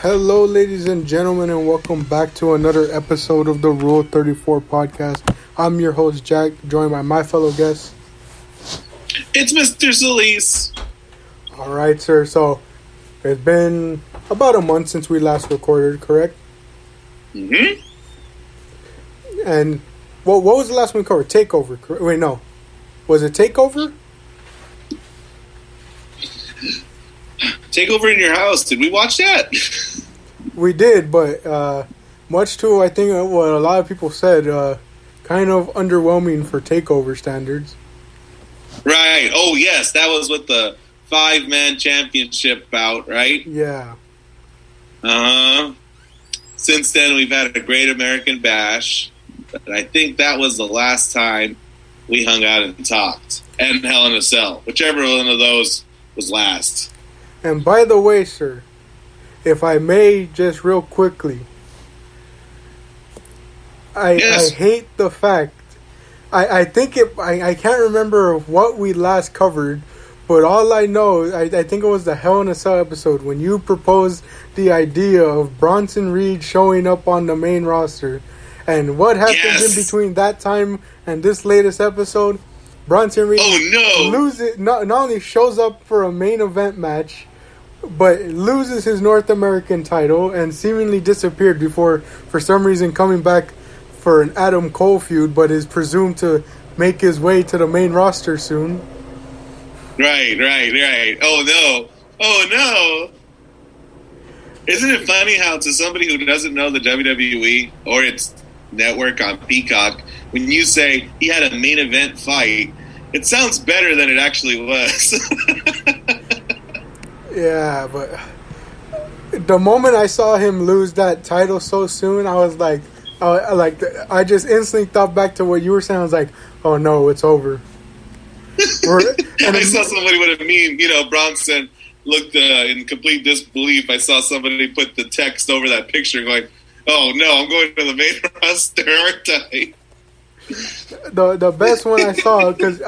Hello, ladies and gentlemen, and welcome back to another episode of the Rule 34 podcast. I'm your host, Jack, joined by my fellow guests. It's Mr. Solis. All right, sir. So, it's been about a month since we last recorded, correct? Mm-hmm. And what was the last one we covered? Takeover. Wait, no. Was it Takeover? Takeover in your house. Did we watch that? We did, but much to, I think, what a lot of people said, kind of underwhelming for Takeover standards. Right. Oh, yes. That was with the 5-man championship bout, right? Yeah. Uh-huh. Since then, we've had a Great American Bash. But I think that was the last time we hung out and talked. And Hell in a Cell. Whichever one of those was last. And by the way, sir, if I may just real quickly, I hate the fact, I think I can't remember what we last covered, but all I know, I think it was the Hell in a Cell episode when you proposed the idea of Bronson Reed showing up on the main roster. And what happened in between that time and this latest episode? Bronson Reed loses, not only shows up for a main event match, but loses his North American title and seemingly disappeared before, for some reason, coming back for an Adam Cole feud, but is presumed to make his way to the main roster soon. Right. Oh, no. Isn't it funny how, to somebody who doesn't know the WWE or its network on Peacock, when you say he had a main event fight, it sounds better than it actually was. Yeah, but the moment I saw him lose that title so soon, I was like, I just instantly thought back to what you were saying. I was like, oh no, it's over. I saw somebody with a meme, Bronson looked in complete disbelief. I saw somebody put the text over that picture going, oh no, I'm going to the main roster, aren't I? The best one I saw, because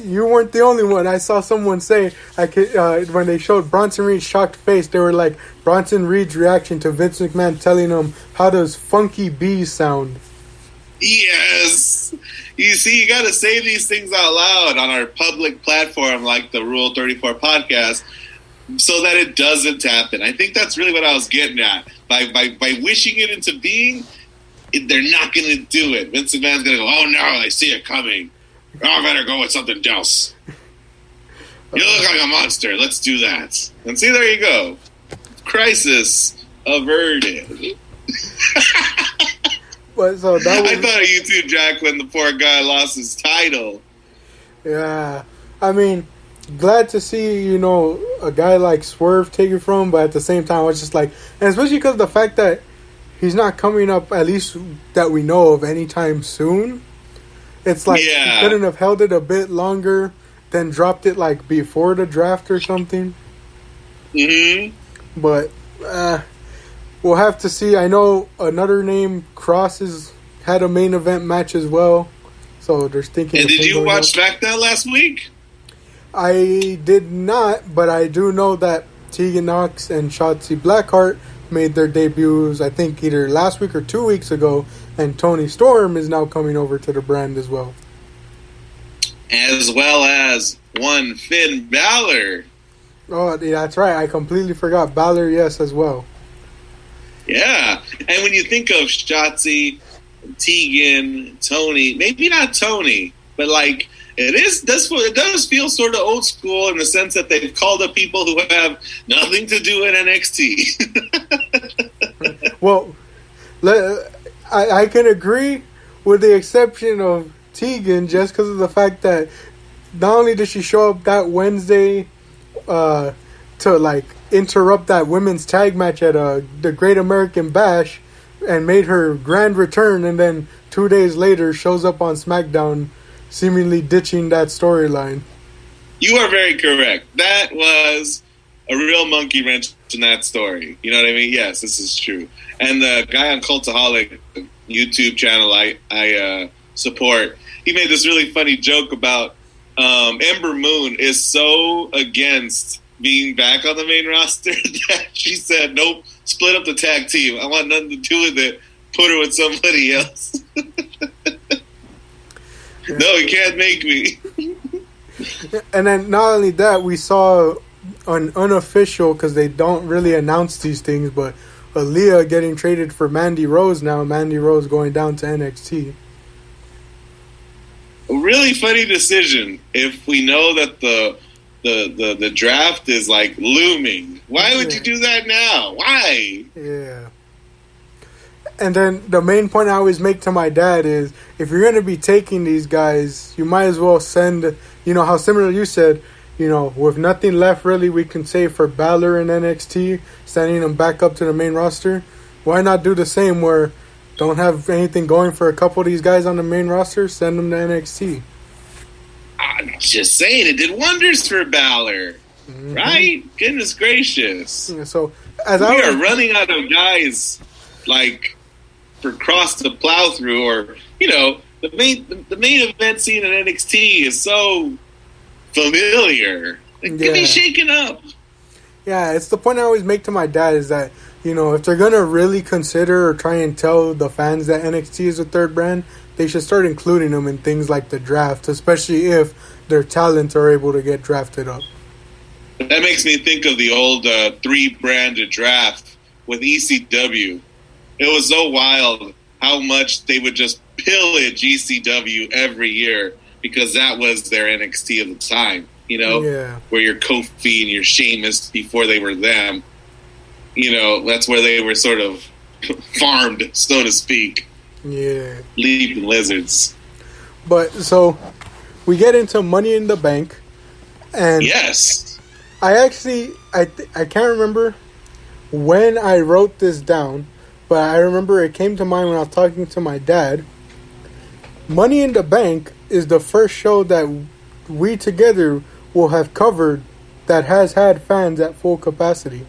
you weren't the only one. I saw someone say, when they showed Bronson Reed's shocked face, they were like, Bronson Reed's reaction to Vince McMahon telling him, how does Funky Bee sound? Yes. You see, you got to say these things out loud on our public platform like the Rule 34 podcast so that it doesn't happen. I think that's really what I was getting at. By wishing it into being, they're not going to do it. Vince McMahon's going to go, oh no, I see it coming. Oh, I better go with something else. You look like a monster. Let's do that. And see, there you go. Crisis averted. But so that was, I thought of you too, Jack, when the poor guy lost his title. Yeah. I mean, glad to see, a guy like Swerve take it from, but at the same time, I was just like, and especially because of the fact that he's not coming up, at least that we know of, anytime soon. It's like he couldn't have held it a bit longer, then dropped it like before the draft or something. Mm-hmm. But we'll have to see. I know another name, Cross, has had a main event match as well. So there's thinking. And did you watch SmackDown last week? I did not, but I do know that Tegan Knox and Shotzi Blackheart made their debuts, I think, either last week or 2 weeks ago, and Toni Storm is now coming over to the brand as well. As well as one Finn Balor. Oh, yeah, that's right. I completely forgot. Balor, yes, as well. Yeah. And when you think of Shotzi, Tegan, Toni, maybe not Toni, but like, it does feel sort of old school in the sense that they've called up people who have nothing to do in NXT. Well, I can agree with the exception of Tegan, just because of the fact that not only did she show up that Wednesday to like interrupt that women's tag match at the Great American Bash and made her grand return, and then 2 days later shows up on SmackDown seemingly ditching that storyline. You are very correct. That was a real monkey wrench in that story. You know what I mean? Yes, this is true. And the guy on Cultaholic YouTube channel I support, he made this really funny joke about Ember Moon is so against being back on the main roster that she said, nope, split up the tag team. I want nothing to do with it. Put her with somebody else. No, you can't make me. And then not only that, we saw an unofficial, because they don't really announce these things, but Aaliyah getting traded for Mandy Rose now. Mandy Rose going down to NXT. A really funny decision if we know that the draft is like looming. Why would you do that now? Why? Yeah. And then the main point I always make to my dad is, if you're going to be taking these guys, you might as well send, how similar you said, with nothing left really we can say for Balor and NXT, sending them back up to the main roster. Why not do the same where don't have anything going for a couple of these guys on the main roster, send them to NXT? I'm just saying, it did wonders for Balor. Right? Goodness gracious. Yeah, so we are running out of guys like for cross to plow through, or the main event scene in NXT is so familiar. It can be shaken up. Yeah, it's the point I always make to my dad is that, if they're going to really consider or try and tell the fans that NXT is a third brand, they should start including them in things like the draft, especially if their talents are able to get drafted up. That makes me think of the old 3-branded draft with ECW. It was so wild how much they would just pillage ECW every year because that was their NXT of the time, where your Kofi and your Sheamus before they were them. That's where they were sort of farmed, so to speak. Yeah. Leaping lizards. But so we get into Money in the Bank, and yes, I can't remember when I wrote this down, but I remember it came to mind when I was talking to my dad. Money in the Bank is the first show that we together will have covered that has had fans at full capacity.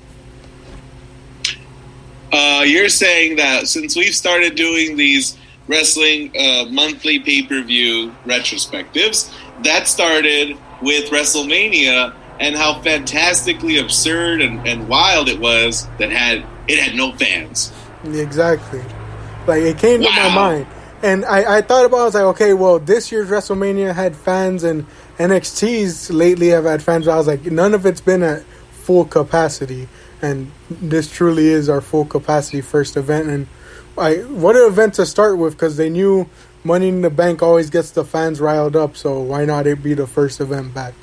You're saying that since we've started doing these wrestling monthly pay-per-view retrospectives, that started with WrestleMania and how fantastically absurd and wild it was that it had no fans. Exactly. Like, it came to my mind. And I thought about it, I was like, okay, well, this year's WrestleMania had fans and NXT's lately have had fans. But I was like, none of it's been at full capacity. And this truly is our full capacity first event. And what an event to start with, because they knew Money in the Bank always gets the fans riled up. So why not it be the first event back?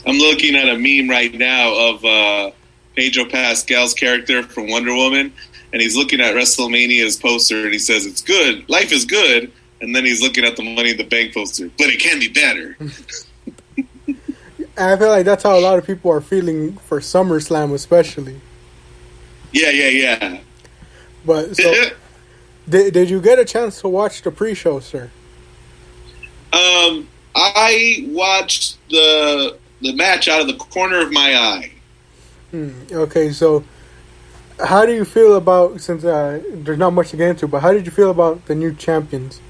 I'm looking at a meme right now of Pedro Pascal's character from Wonder Woman. And he's looking at WrestleMania's poster and he says, it's good. Life is good. And then he's looking at the Money in the Bank poster. But it can be better. I feel like that's how a lot of people are feeling for SummerSlam especially. Yeah. But so, did you get a chance to watch the pre-show, sir? I watched the match out of the corner of my eye. Okay, so how do you feel about, since there's not much to get into, but how did you feel about the new champions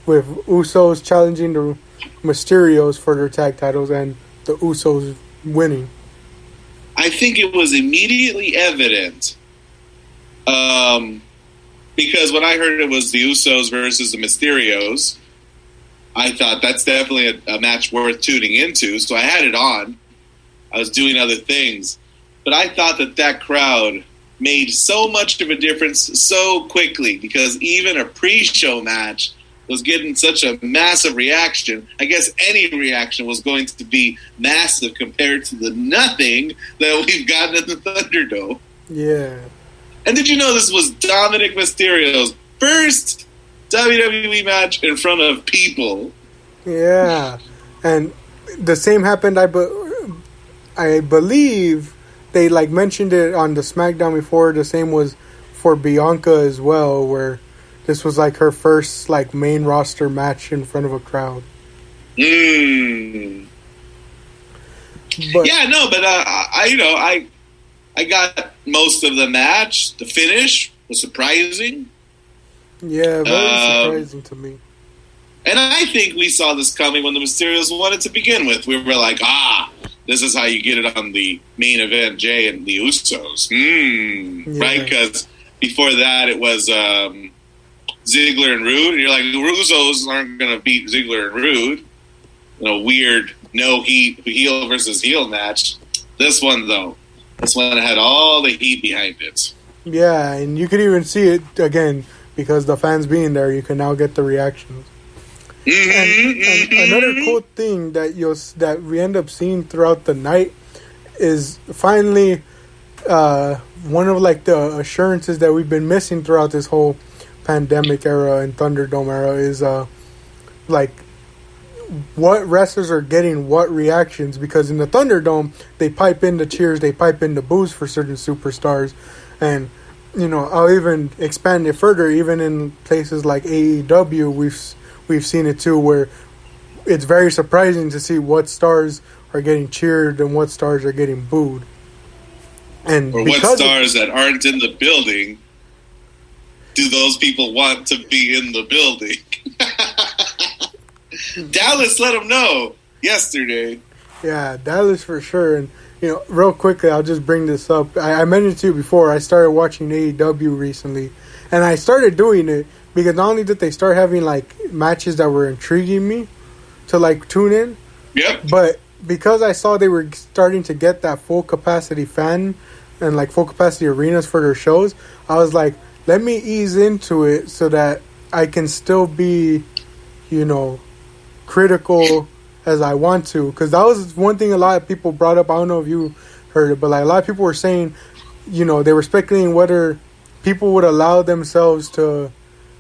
with Usos challenging the Mysterios for their tag titles and the Usos winning? I think it was immediately evident because when I heard it was the Usos versus the Mysterios, I thought that's definitely a match worth tuning into. So I had it on. I was doing other things. But I thought that crowd made so much of a difference so quickly because even a pre-show match was getting such a massive reaction. I guess any reaction was going to be massive compared to the nothing that we've gotten at the Thunderdome. Yeah. And did you know this was Dominic Mysterio's first WWE match in front of people? Yeah. And the same happened, I believe they mentioned it on the SmackDown before. The same was for Bianca as well, where this was her first main roster match in front of a crowd. But I got most of the match. The finish was surprising. Yeah, very surprising to me. And I think we saw this coming when the Mysterios won it to begin with. We were like, this is how you get it on the main event, Jay and the Usos. Right? Because before that, it was Ziggler and Rude. And you're like, the Usos aren't going to beat Ziggler and Rude. Weird heel versus heel match. This one, though, had all the heat behind it. Yeah, and you could even see it, again, because the fans being there, you can now get the reactions. And another cool thing that we end up seeing throughout the night is finally one of like the assurances that we've been missing throughout this whole pandemic era and Thunderdome era is like what wrestlers are getting what reactions, because in the Thunderdome they pipe in the cheers, they pipe in the boos for certain superstars, and I'll even expand it further. Even in places like AEW, we've seen it too, where it's very surprising to see what stars are getting cheered and what stars are getting booed. And or what stars that aren't in the building do those people want to be in the building? Dallas let them know yesterday. Yeah, Dallas for sure. And, real quickly, I'll just bring this up. I mentioned to you before, I started watching AEW recently. And I started doing it because not only did they start having, like, matches that were intriguing me to, like, tune in. Yep. But because I saw they were starting to get that full capacity fan and, like, full capacity arenas for their shows, I was like, let me ease into it so that I can still be, critical as I want to. Because that was one thing a lot of people brought up. I don't know if you heard it, but like a lot of people were saying, they were speculating whether people would allow themselves to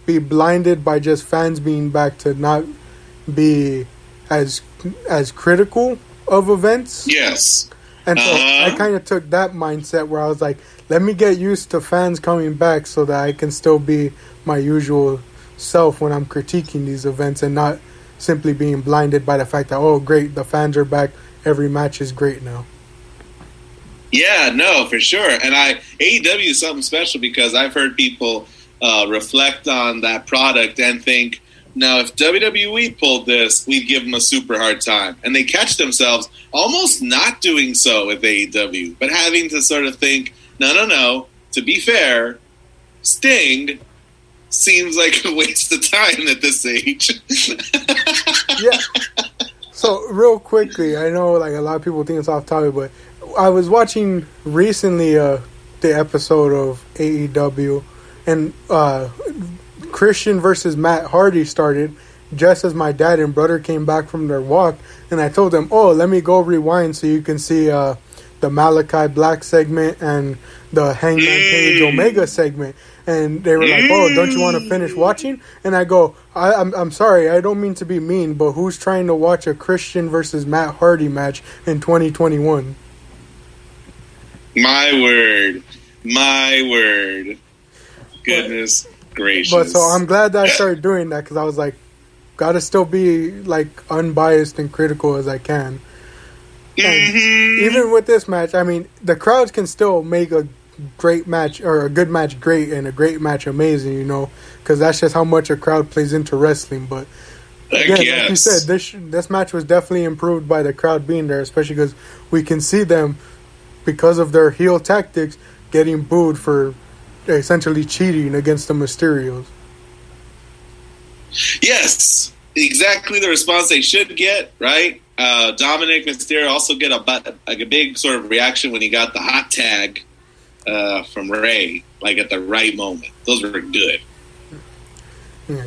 be blinded by just fans being back to not be as critical of events. Yes. And so I kind of took that mindset where I was like, let me get used to fans coming back so that I can still be my usual self when I'm critiquing these events and not simply being blinded by the fact that, oh, great, the fans are back. Every match is great now. Yeah, no, for sure. And AEW is something special because I've heard people reflect on that product and think, now, if WWE pulled this, we'd give them a super hard time. And they catch themselves almost not doing so with AEW, but having to sort of think, no. To be fair, Sting seems like a waste of time at this age. Yeah. So, real quickly, I know like a lot of people think it's off topic, but I was watching recently the episode of AEW, and Christian versus Matt Hardy started just as my dad and brother came back from their walk, and I told them, oh, let me go rewind so you can see the Malachi Black segment and the Hangman Page Omega segment. And they were like, oh, don't you want to finish watching? And I go, I'm sorry, I don't mean to be mean, but who's trying to watch a Christian versus Matt Hardy match in 2021? My word. Goodness gracious. But so I'm glad that I started doing that, because I was like, gotta still be like unbiased and critical as I can. And even with this match, I mean, the crowds can still make a great match or a good match great and a great match amazing, because that's just how much a crowd plays into wrestling. But again, like you said, this match was definitely improved by the crowd being there, especially because we can see them, because of their heel tactics, getting booed for essentially cheating against the Mysterios. Yes, exactly the response they should get, right? Dominic Mysterio also get a big sort of reaction when he got the hot tag from Ray, like at the right moment. Those were good. Yeah.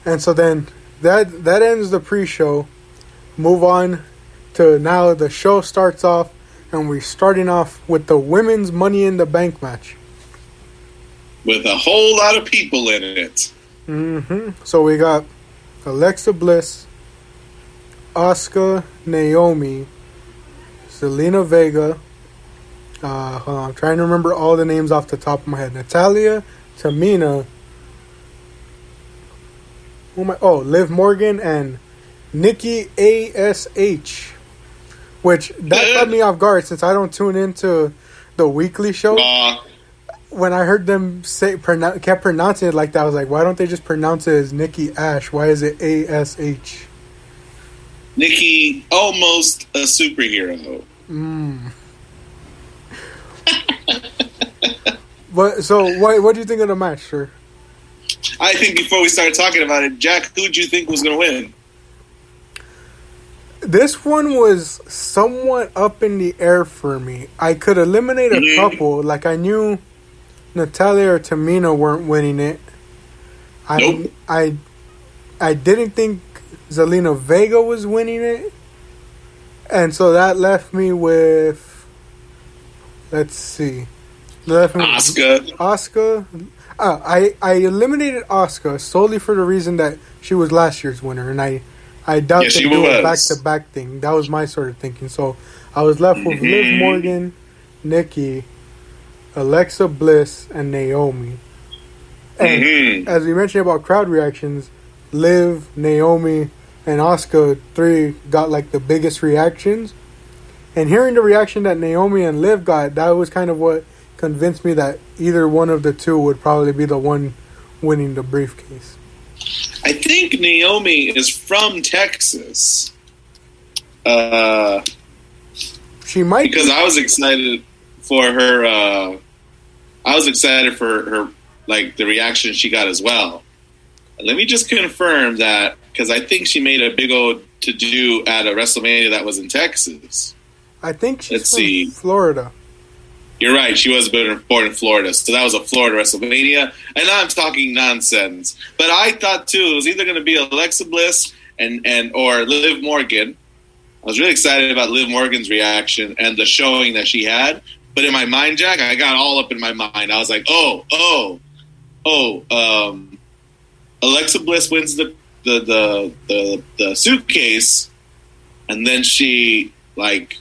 And so then that ends the pre-show. Move on to now the show starts off, and we're starting off with the women's Money in the Bank match. With a whole lot of people in it. So we got Alexa Bliss, Asuka, Naomi, Zelina Vega. Hold on, I'm trying to remember all the names off the top of my head. Natalia, Tamina. Liv Morgan and Nikki ASH. Which, that caught me off guard since I don't tune into the weekly show. When I heard them kept pronouncing it like that, I was like, why don't they just pronounce it as Nikki Ash? Why is it ASH? Nikki, almost a superhero. Mm. But so, what do you think of the match, sir? I think before we start talking about it, Jack, who do you think was going to win? This one was somewhat up in the air for me. I could eliminate a couple. Like, I knew Natalya or Tamina weren't winning it. Nope. I didn't think Zelina Vega was winning it. And so that left me with, let's see. Asuka. I eliminated Asuka solely for the reason that she was last year's winner, and I doubt they do a back-to-back thing. That was my sort of thinking. So I was left with Liv Morgan, Nikki, Alexa Bliss, and Naomi. And as we mentioned about crowd reactions, Liv, Naomi, and Asuka, 3 got like the biggest reactions. And hearing the reaction that Naomi and Liv got, that was kind of what convinced me that either one of the two would probably be the one winning the briefcase. I think Naomi is from Texas. She might because I was excited for her. I was excited for her, like the reaction she got as well. Let me just confirm that because I think she made a big old to do at a WrestleMania that was in Texas. I think she's from Florida. You're right. She was born in Florida. So that was a Florida WrestleMania. And now I'm talking nonsense. But I thought, too, it was either going to be Alexa Bliss or Liv Morgan. I was really excited about Liv Morgan's reaction and the showing that she had. But in my mind, Jack, I got all up in my mind. I was like, Alexa Bliss wins the suitcase. And then she, like,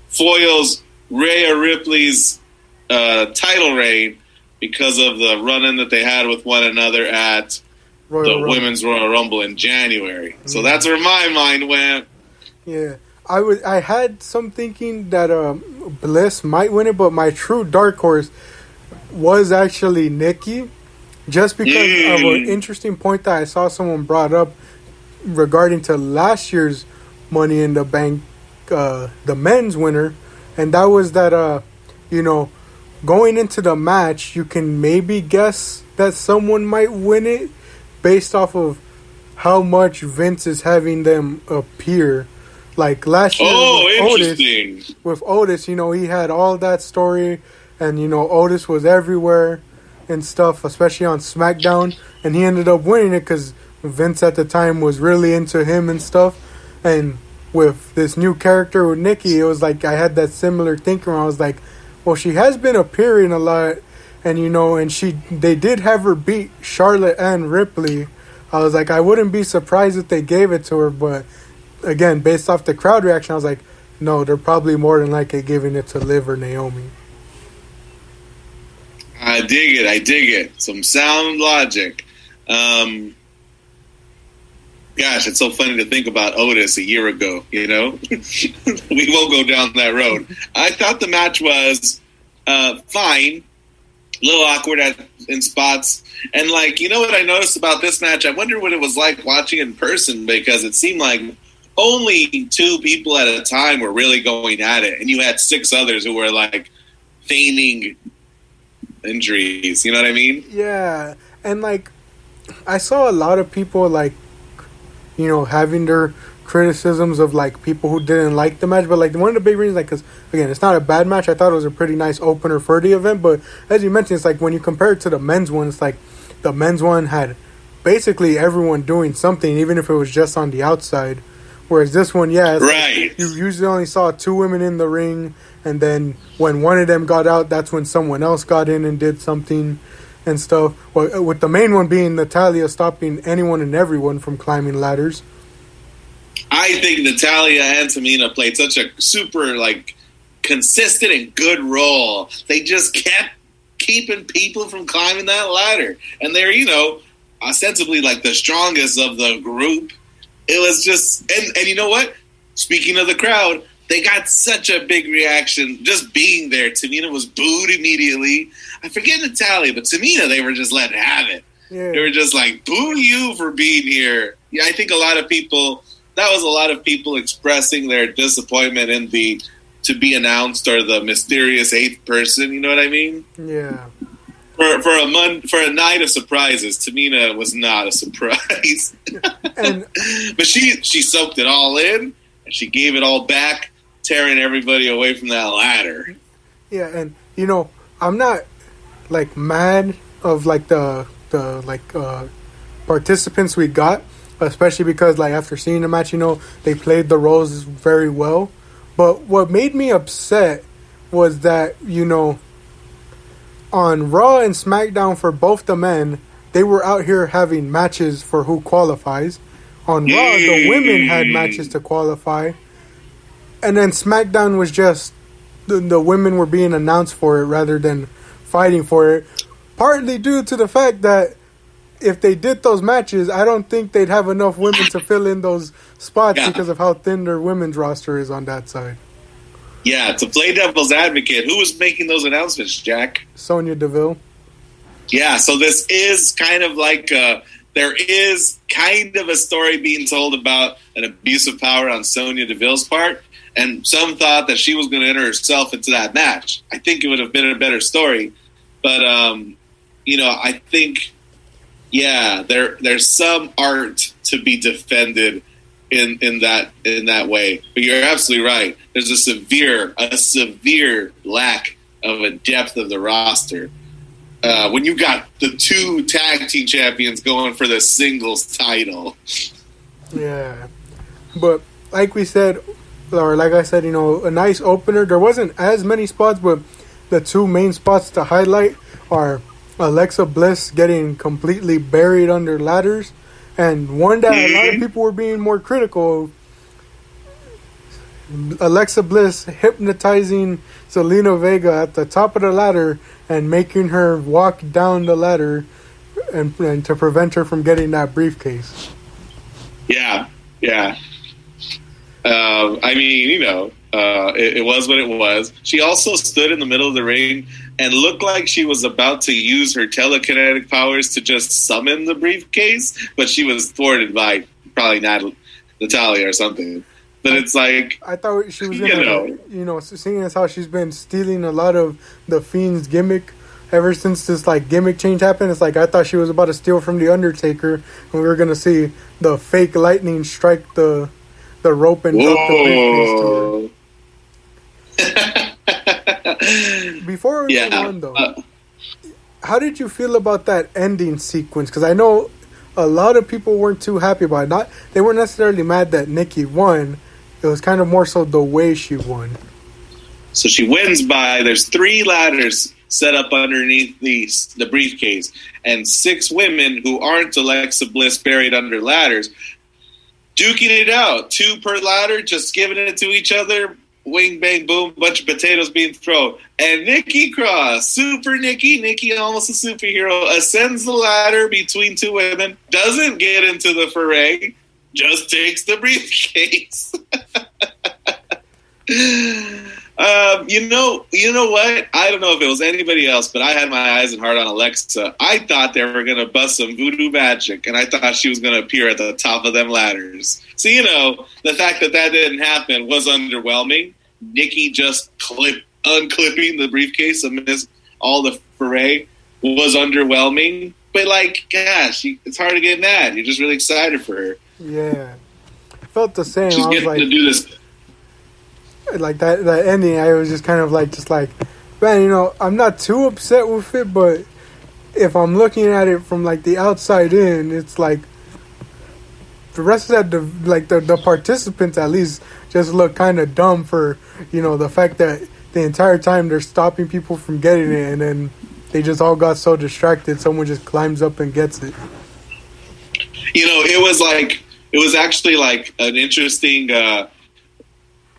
foils Rhea Ripley's title reign because of the run-in that they had with one another at Women's Royal Rumble in January. So that's where my mind went. Yeah, I had some thinking that Bliss might win it, but my true dark horse was actually Nikki, just because of an interesting point that I saw someone brought up regarding to last year's Money in the Bank, the men's winner. And that was that, going into the match, you can maybe guess that someone might win it based off of how much Vince is having them appear. Like last year with Otis, he had all that story and, Otis was everywhere and stuff, especially on SmackDown. And he ended up winning it because Vince at the time was really into him and stuff. And with this new character with Nikki, it was like I had that similar thinking where I was like, well, she has been appearing a lot, and and they did have her beat Charlotte and Ripley. I was like, I wouldn't be surprised if they gave it to her, but again, based off the crowd reaction, I was like, no, they're probably more than likely giving it to Liv or Naomi. I dig it. Some sound logic. Gosh, it's so funny to think about Otis a year ago, We won't go down that road. I thought the match was fine. A little awkward in spots. And, what I noticed about this match? I wonder what it was like watching in person because it seemed like only 2 people at a time were really going at it. And you had 6 others who were, feigning injuries. You know what I mean? Yeah. And, I saw a lot of people, having their criticisms of people who didn't like the match, but one of the big reasons, because again, it's not a bad match. I thought it was a pretty nice opener for the event, but as you mentioned, it's when you compare it to the men's one, it's the men's one had basically everyone doing something, even if it was just on the outside. Whereas this one, right, you usually only saw 2 women in the ring, and then when one of them got out, that's when someone else got in and did something and stuff. Well, with the main one being Natalya stopping anyone and everyone from climbing ladders. I think Natalya and Tamina played such a super, consistent and good role. They just kept keeping people from climbing that ladder. And they're, ostensibly, the strongest of the group. It was just... And you know what? Speaking of the crowd, they got such a big reaction just being there. Tamina was booed immediately. I forget Natalya, but Tamina, they were just letting have it. Yeah. They were just boo you for being here. Yeah, I think that was a lot of people expressing their disappointment in the to be announced or the mysterious eighth person. You know what I mean? Yeah. For a night of surprises, Tamina was not a surprise. But she soaked it all in and she gave it all back, tearing everybody away from that ladder. Yeah, and I'm not like mad of like the participants we got, especially because like after seeing the match, they played the roles very well. But what made me upset was that on Raw and SmackDown for both the men, they were out here having matches for who qualifies. On Raw, the women had matches to qualify, and then SmackDown was just the women were being announced for it rather than fighting for it. Partly due to the fact that if they did those matches, I don't think they'd have enough women to fill in those spots because of how thin their women's roster is on that side. Yeah, to play devil's advocate, who was making those announcements, Jack? Sonya Deville. Yeah, so this is kind of like there is kind of a story being told about an abuse of power on Sonya Deville's part, and some thought that she was going to enter herself into that match. I think it would have been a better story, but I think there's some art to be defended in that way. But you're absolutely right. There's a severe lack of a depth of the roster. When you got the two tag team champions going for the singles title. Yeah. But like we said, or like I said, a nice opener. There wasn't as many spots, but the two main spots to highlight are Alexa Bliss getting completely buried under ladders, and one that a lot of people were being more critical of, Alexa Bliss hypnotizing Zelina Vega at the top of the ladder and making her walk down the ladder and to prevent her from getting that briefcase. Yeah. It was what it was. She also stood in the middle of the ring and looked like she was about to use her telekinetic powers to just summon the briefcase, but she was thwarted by probably Natalia or something. But it's like, I thought she was gonna, seeing as how she's been stealing a lot of the Fiend's gimmick ever since this like gimmick change happened. It's like I thought she was about to steal from the Undertaker, and we were gonna see the fake lightning strike the rope and drop the briefcase to her. Before we move on, though, how did you feel about that ending sequence? Because I know a lot of people weren't too happy about it. They weren't necessarily mad that Nikki won. It was kind of more so the way she won. So she wins by, there's 3 ladders set up underneath the briefcase, and 6 women who aren't Alexa Bliss buried under ladders, duking it out. 2 per ladder, just giving it to each other. Wing, bang, boom, bunch of potatoes being thrown. And Nikki Cross, Super Nikki almost a superhero, ascends the ladder between 2 women, doesn't get into the foray, just takes the briefcase. You know what? I don't know if it was anybody else, but I had my eyes and heart on Alexa. I thought they were going to bust some voodoo magic, and I thought she was going to appear at the top of them ladders. So, the fact that didn't happen was underwhelming. Nikki just unclipping the briefcase amidst all the foray was underwhelming. But, gosh, it's hard to get mad. You're just really excited for her. Yeah. I felt the same. She's getting to do this. Like that ending, I was just kind of man, I'm not too upset with it, but if I'm looking at it from the outside in, it's like the rest of that, the participants at least just look kind of dumb for the fact that the entire time they're stopping people from getting it, and then they just all got so distracted, someone just climbs up and gets it. It was actually an interesting.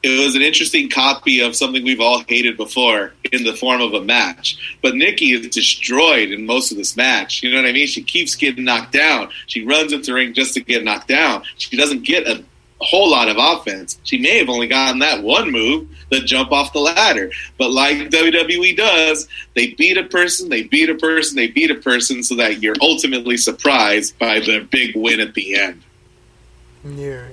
It was an interesting copy of something we've all hated before in the form of a match. But Nikki is destroyed in most of this match. You know what I mean? She keeps getting knocked down. She runs into the ring just to get knocked down. She doesn't get a whole lot of offense. She may have only gotten that one move, the jump off the ladder. But like WWE does, they beat a person, they beat a person, they beat a person so that you're ultimately surprised by the big win at the end. Yeah.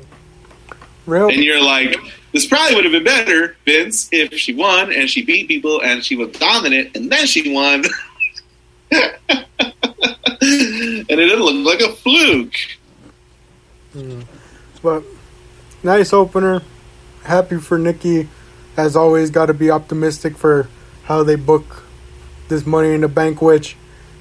Real. And you're like, this probably would have been better, Vince, if she won and she beat people and she was dominant and then she won. And it didn't look like a fluke. But nice opener. Happy for Nikki. As always, got to be optimistic for how they book this Money in the Bank, which,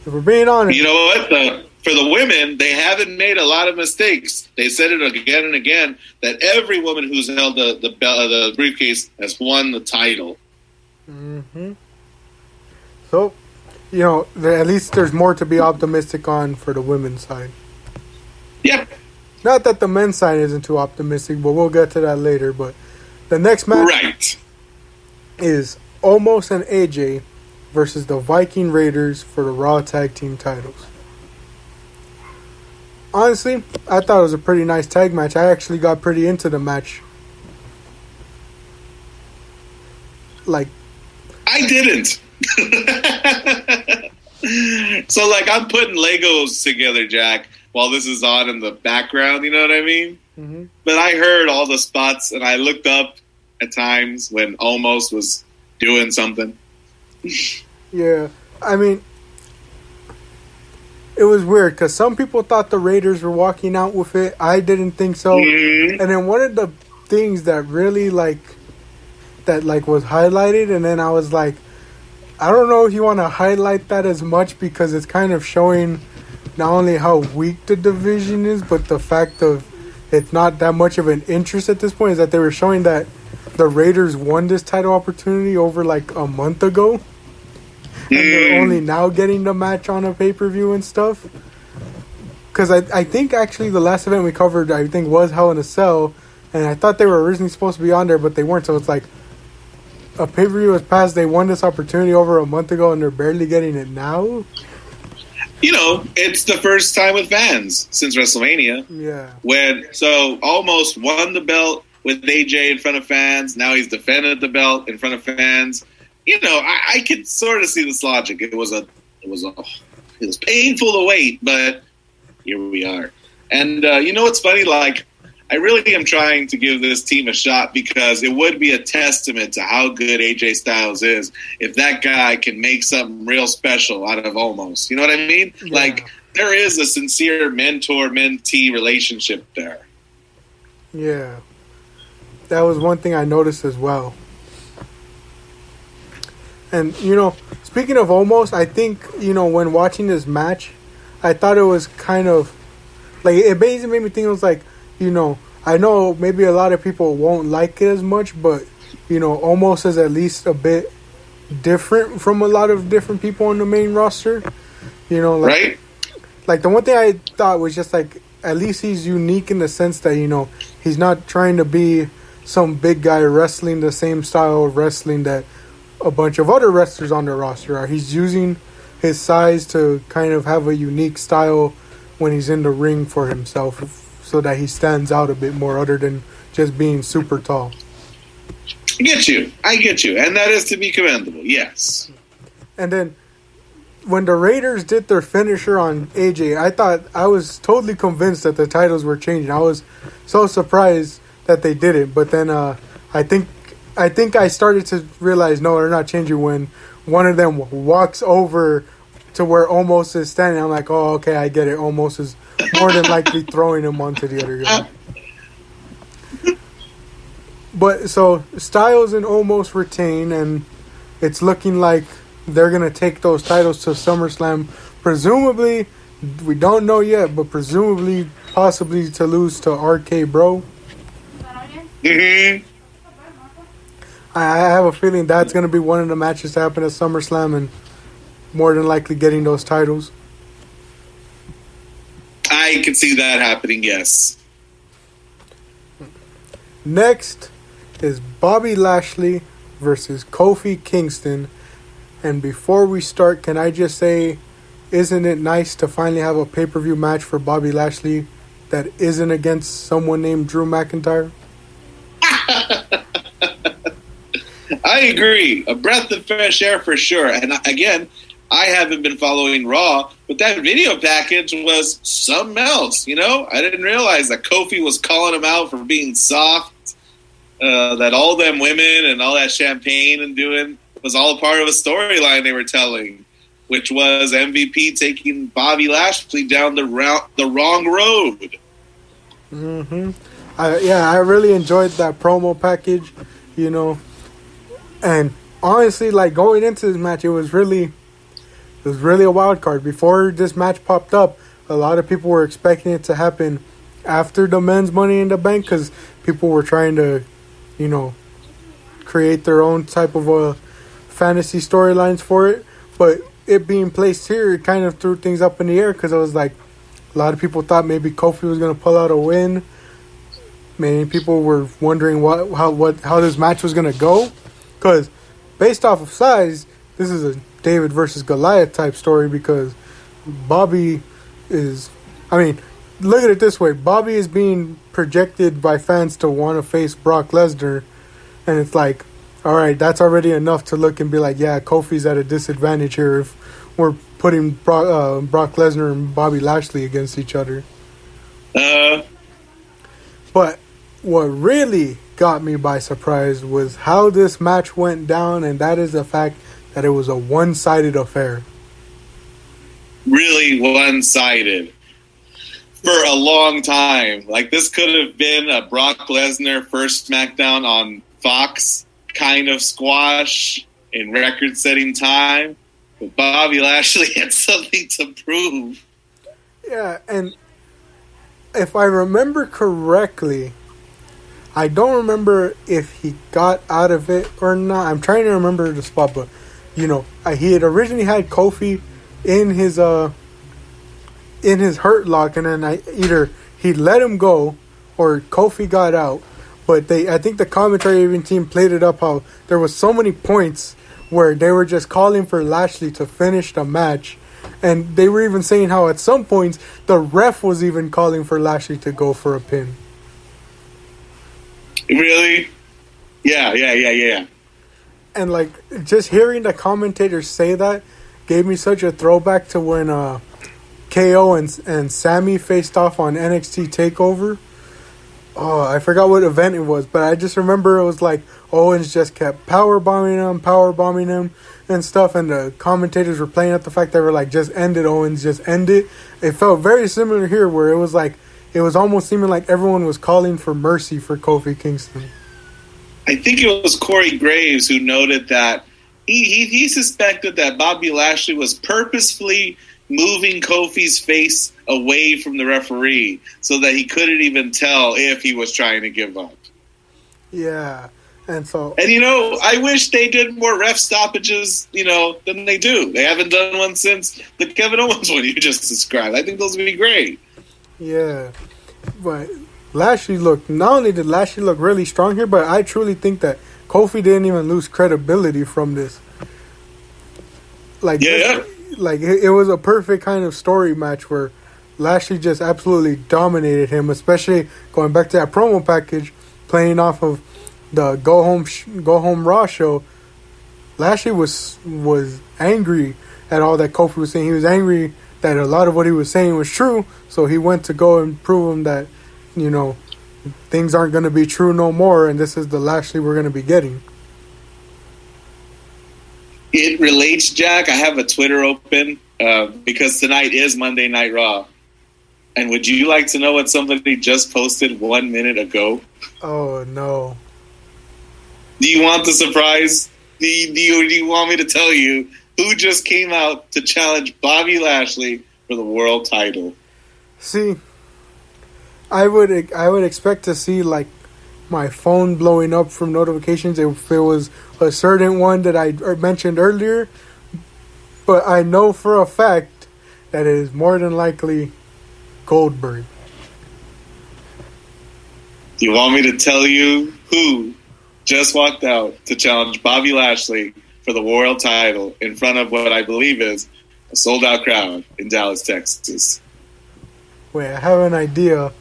if we're being honest... You know what? For the women, they haven't made a lot of mistakes. They said it again and again that every woman who's held the briefcase has won the title. Mm-hmm. So, at least there's more to be optimistic on for the women's side. Yep. Not that the men's side isn't too optimistic, but we'll get to that later. But the next match is Omos and AJ versus the Viking Raiders for the Raw Tag Team titles. Honestly, I thought it was a pretty nice tag match. I actually got pretty into the match. Like, I didn't. So, I'm putting Legos together, Jack, while this is on in the background, you know what I mean? Mm-hmm. But I heard all the spots, and I looked up at times when Omos was doing something. Yeah, I mean, it was weird because some people thought the Raiders were walking out with it. I didn't think so. Mm-hmm. And then one of the things that really was highlighted, and then I was like, I don't know if you want to highlight that as much because it's kind of showing not only how weak the division is, but the fact of it's not that much of an interest at this point, is that they were showing that the Raiders won this title opportunity over a month ago. And they're only now getting the match on a pay-per-view and stuff. Because I think actually the last event we covered, I think, was Hell in a Cell. And I thought they were originally supposed to be on there, but they weren't. So it's like a pay-per-view has passed. They won this opportunity over a month ago, and they're barely getting it now. It's the first time with fans since WrestleMania. Yeah. So almost won the belt with AJ in front of fans. Now he's defended the belt in front of fans. I could sort of see this logic. It was painful to wait, but here we are. And what's funny? I really am trying to give this team a shot because it would be a testament to how good AJ Styles is if that guy can make something real special out of Omos. You know what I mean? Yeah. There is a sincere mentor-mentee relationship there. Yeah. That was one thing I noticed as well. And, speaking of Omos, I think, when watching this match, I thought it was kind of, it basically made me think it was I know maybe a lot of people won't like it as much, but, Omos is at least a bit different from a lot of different people on the main roster. Right? The one thing I thought was just, at least he's unique in the sense that, he's not trying to be some big guy wrestling the same style of wrestling that a bunch of other wrestlers on the roster are. He's using his size to kind of have a unique style when he's in the ring for himself so that he stands out a bit more other than just being super tall. I get you. And that is to be commendable, yes. And then when the Raiders did their finisher on AJ, I was totally convinced that the titles were changing. I was so surprised that they did it. But then I think I started to realize, no, they're not changing when one of them walks over to where Omos is standing. I'm like, oh, okay, I get it. Omos is more than likely throwing him onto the other guy. But so Styles and Omos retain, and it's looking like they're going to take those titles to SummerSlam. Presumably, we don't know yet, but presumably, possibly to lose to RK Bro. Mm-hmm. I have a feeling that's going to be one of the matches to happen at SummerSlam and more than likely getting those titles. I can see that happening, yes. Next is Bobby Lashley versus Kofi Kingston. And before we start, can I just say, isn't it nice to finally have a pay-per-view match for Bobby Lashley that isn't against someone named Drew McIntyre? I agree. A breath of fresh air for sure. And again, I haven't been following Raw, but that video package was something else, you know? I didn't realize that Kofi was calling him out for being soft, that all them women and all that champagne and doing was all part of a storyline they were telling, which was MVP taking Bobby Lashley down the wrong road. Mm-hmm. I really enjoyed that promo package, you know. And honestly, like, going into this match, it was really a wild card. Before this match popped up, a lot of people were expecting it to happen after the men's Money in the Bank because people were trying to, you know, create their own type of fantasy storylines for it. But it being placed here, it kind of threw things up in the air because it was like a lot of people thought maybe Kofi was going to pull out a win. Many people were wondering how this match was going to go because based off of size, this is a David versus Goliath type story because Bobby is, I mean, look at it this way. Bobby is being projected by fans to want to face Brock Lesnar, and it's like, all right, that's already enough to look and be like, yeah, Kofi's at a disadvantage here if we're putting Brock Lesnar and Bobby Lashley against each other. But what really got me by surprise was how this match went down, and that is the fact that it was a one-sided affair. Really one-sided. For a long time. Like, this could have been a Brock Lesnar first SmackDown on Fox kind of squash in record-setting time. But Bobby Lashley had something to prove. Yeah, and if I remember correctly, I don't remember if he got out of it or not. I'm trying to remember the spot, but, you know, he had originally had Kofi in his hurt lock, and then either he let him go or Kofi got out. But I think the commentary even team played it up how there was so many points where they were just calling for Lashley to finish the match. And they were even saying how at some points the ref was even calling for Lashley to go for a pin. Really? Yeah. And like just hearing the commentators say that gave me such a throwback to when KO and Sammy faced off on NXT TakeOver. Oh, I forgot what event it was, but I just remember it was like Owens just kept power bombing him and stuff, and the commentators were playing at the fact they were like, just end it, Owens, just end it. It felt very similar here where it was like, it was almost seeming like everyone was calling for mercy for Kofi Kingston. I think it was Corey Graves who noted that he suspected that Bobby Lashley was purposefully moving Kofi's face away from the referee so that he couldn't even tell if he was trying to give up. Yeah. And you know, I wish they did more ref stoppages, you know, than they do. They haven't done one since the Kevin Owens one you just described. I think those would be great. Yeah. But Lashley not only did Lashley look really strong here, but I truly think that Kofi didn't even lose credibility from this. Like, yeah. Like, it was a perfect kind of story match where Lashley just absolutely dominated him, especially going back to that promo package, playing off of the Go Home Raw show. Lashley was angry at all that Kofi was saying. He was angry that a lot of what he was saying was true, so he went to go and prove him that, you know, things aren't going to be true no more, and this is the Lashley we're going to be getting. It relates, Jack. I have a Twitter open because tonight is Monday Night Raw. And would you like to know what somebody just posted 1 minute ago? Oh, no. Do you want the surprise? Do you want me to tell you who just came out to challenge Bobby Lashley for the world title? See, I would expect to see, like, my phone blowing up from notifications if it was a certain one that I mentioned earlier. But I know for a fact that it is more than likely Goldberg. Do you want me to tell you who just walked out to challenge Bobby Lashley for the world title in front of what I believe is a sold-out crowd in Dallas, Texas? Wait, I have an idea,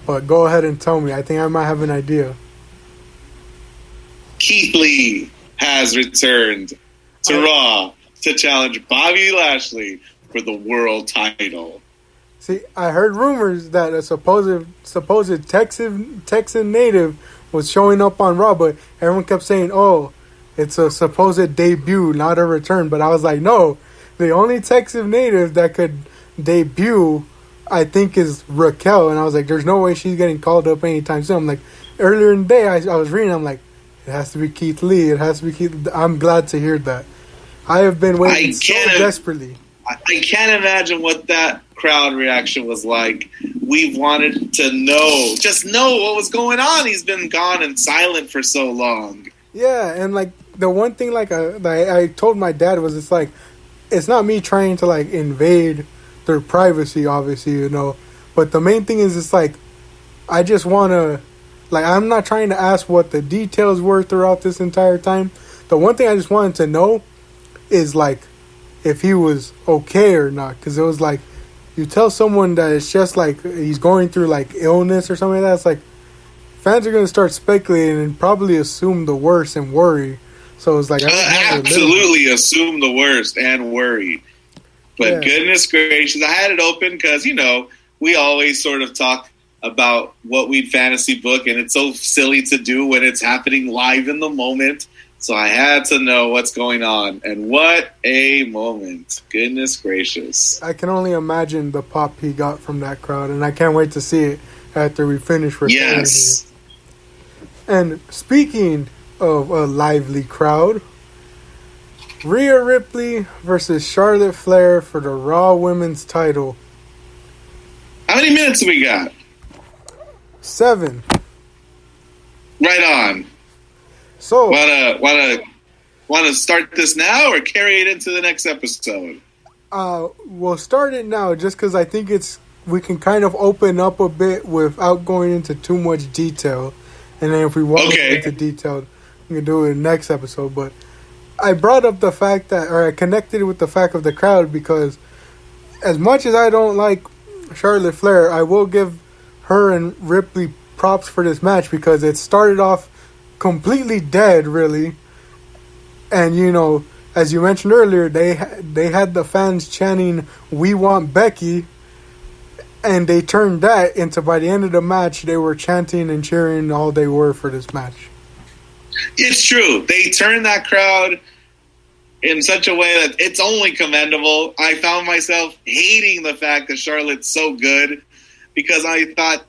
but go ahead and tell me. I think I might have an idea. Keith Lee has returned to Raw to challenge Bobby Lashley for the world title. See, I heard rumors that a supposed Texan native was showing up on Raw, but everyone kept saying, "Oh, it's a supposed debut, not a return." But I was like, no, the only Texan native that could debut, I think, is Raquel. And I was like, there's no way she's getting called up anytime soon. I'm like, earlier in the day, I was reading, I'm like, it has to be Keith Lee. It has to be Keith. I'm glad to hear that. I have been waiting so desperately. I can't imagine what that crowd reaction was like. We wanted to know, just know what was going on. He's been gone and silent for so long. Yeah, and like the one thing like I told my dad was it's not me trying to like invade their privacy, obviously, you know. But the main thing is it's like I just want to, like, I'm not trying to ask what the details were throughout this entire time. The one thing I just wanted to know is like if he was okay or not, because it was like you tell someone that it's just like he's going through like illness or something like that, it's like fans are going to start speculating and probably assume the worst and worry. So it's like absolutely assume the worst and worry. But goodness gracious, I had it open because, you know, we always sort of talk about what we'd fantasy book, and it's so silly to do when it's happening live in the moment. So I had to know what's going on. And what a moment. Goodness gracious. I can only imagine the pop he got from that crowd, and I can't wait to see it after we finish recording. Yes. And speaking of a lively crowd, Rhea Ripley versus Charlotte Flair for the Raw Women's title. How many minutes we got? 7. Right on. So, wanna start this now or carry it into the next episode? We'll start it now, just because I think we can kind of open up a bit without going into too much detail, and then if we want to get into detail, we can do it in the next episode. But I brought up the fact I connected it with the fact of the crowd, because as much as I don't like Charlotte Flair, I will give her and Ripley props for this match, because it started off completely dead, really. And, you know, as you mentioned earlier, they had the fans chanting, "We want Becky," and they turned that into, by the end of the match, they were chanting and cheering all they were for this match. It's true. They turned that crowd in such a way that it's only commendable. I found myself hating the fact that Charlotte's so good, because I thought,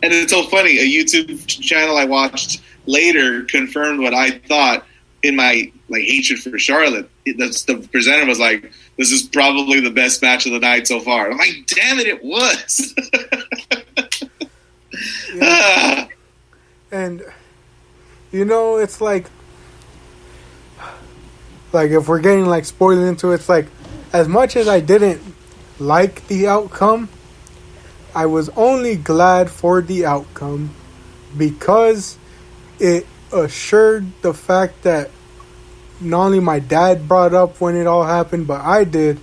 and it's so funny, a YouTube channel I watched later confirmed what I thought in my hatred for Charlotte. The presenter was like, "This is probably the best match of the night so far." I'm like, damn it was. Yeah. And, you know, it's like if we're getting spoiled into it, it's like, as much as I didn't like the outcome, I was only glad for the outcome because it assured the fact that not only my dad brought up when it all happened, but I did,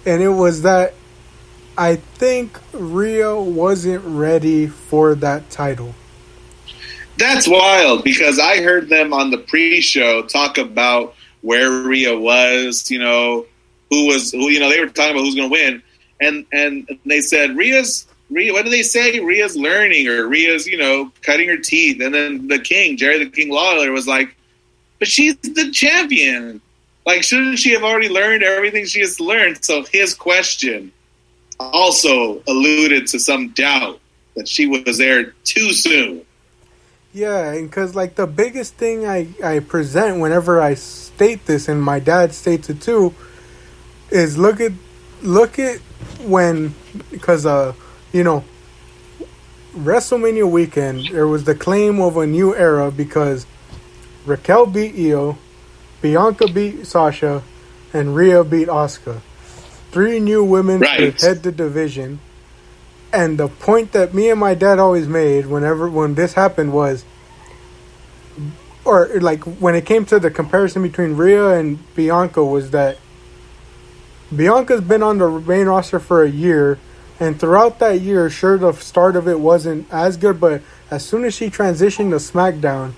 and it was that I think Rhea wasn't ready for that title. That's wild, because I heard them on the pre-show talk about where Rhea was, you know, who, you know, they were talking about who's going to win, and they said Rhea, what did they say? Rhea's learning, or Rhea's, you know, cutting her teeth. And then Jerry the King Lawler was like, but she's the champion. Like, shouldn't she have already learned everything she has learned? So his question also alluded to some doubt that she was there too soon. Yeah, and because, the biggest thing I present whenever I state this, and my dad states it too, is look at when, because, you know, WrestleMania weekend, there was the claim of a new era because Raquel beat Io, Bianca beat Sasha, and Rhea beat Asuka. 3 new women to head the division. And the point that me and my dad always made when this happened was, or when it came to the comparison between Rhea and Bianca, was that Bianca's been on the main roster for a year, and throughout that year, sure, the start of it wasn't as good, but as soon as she transitioned to SmackDown,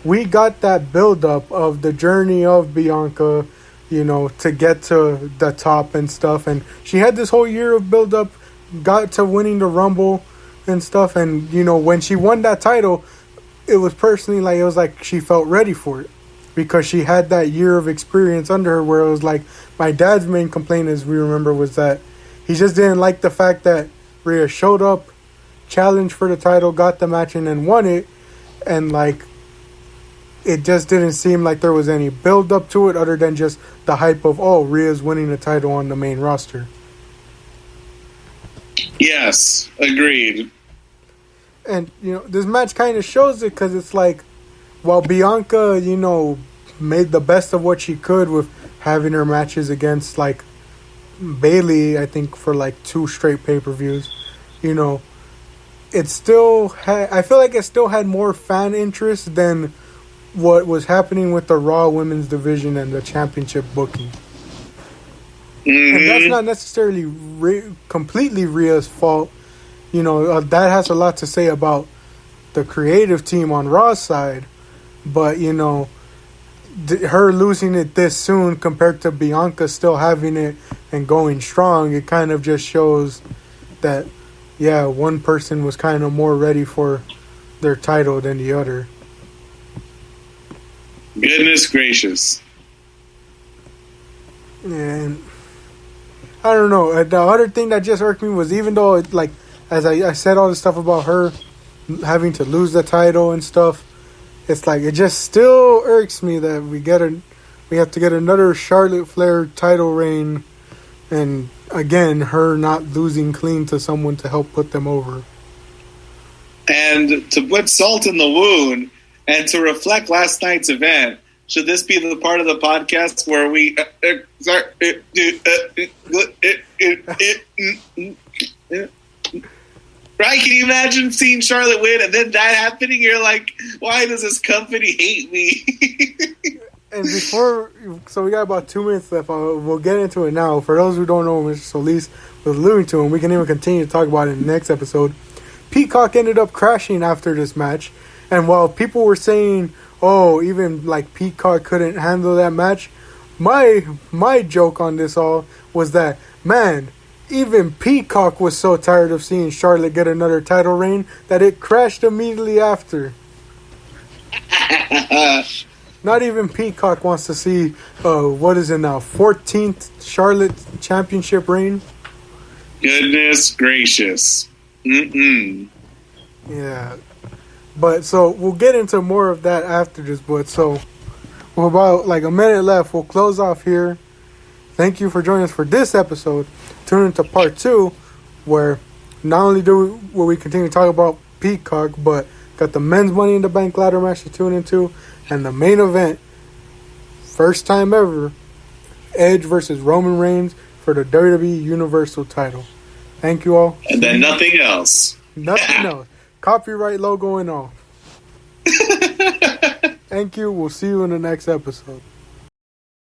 we got that build-up of the journey of Bianca, to get to the top and stuff. And she had this whole year of build up, got to winning the Rumble and stuff. And, when she won that title, it was personally like, it was like she felt ready for it because she had that year of experience under her where it was like, my dad's main complaint, as we remember, was that he just didn't like the fact that Rhea showed up, challenged for the title, got the match, and then won it. And, like, it just didn't seem like there was any build up to it other than just the hype of, oh, Rhea's winning the title on the main roster. Yes, agreed. And, this match kind of shows it because it's like, while Bianca, made the best of what she could with having her matches against, like, Bayley, I think, for, like, 2 straight pay-per-views, it still had, I feel like it still had more fan interest than what was happening with the Raw Women's Division and the championship booking. Mm-hmm. And that's not necessarily completely Rhea's fault. That has a lot to say about the creative team on Raw's side. But, her losing it this soon compared to Bianca still having it and going strong, it kind of just shows that, yeah, one person was kind of more ready for their title than the other. Goodness gracious. And I don't know. The other thing that just irked me was, even though, as I said all this stuff about her having to lose the title and stuff, it's like, it just still irks me that we have to get another Charlotte Flair title reign, and again, her not losing clean to someone to help put them over. And to put salt in the wound, and to reflect last night's event, should this be the part of the podcast where we... Right? Can you imagine seeing Charlotte win and then that happening? You're like, why does this company hate me? And so we got about 2 minutes left. We'll get into it now. For those who don't know what Mr. Solis was alluding to, and we can even continue to talk about it in the next episode, Peacock ended up crashing after this match. And while people were saying, oh, even like Peacock couldn't handle that match, my joke on this all was that, man, even Peacock was so tired of seeing Charlotte get another title reign that it crashed immediately after. Not even Peacock wants to see, what is it now, 14th Charlotte championship reign? Goodness gracious. Mm-mm. Yeah. But so we'll get into more of that after this. But so we're about like a minute left. We'll close off here. Thank you for joining us for this episode. Tune into part 2, where not only will we continue to talk about Peacock, but got the men's Money in the Bank ladder match to tune into, and the main event, first time ever, Edge versus Roman Reigns for the WWE Universal title. Thank you all. And then nothing else. Nothing else. Copyright logo and all. Thank you. We'll see you in the next episode.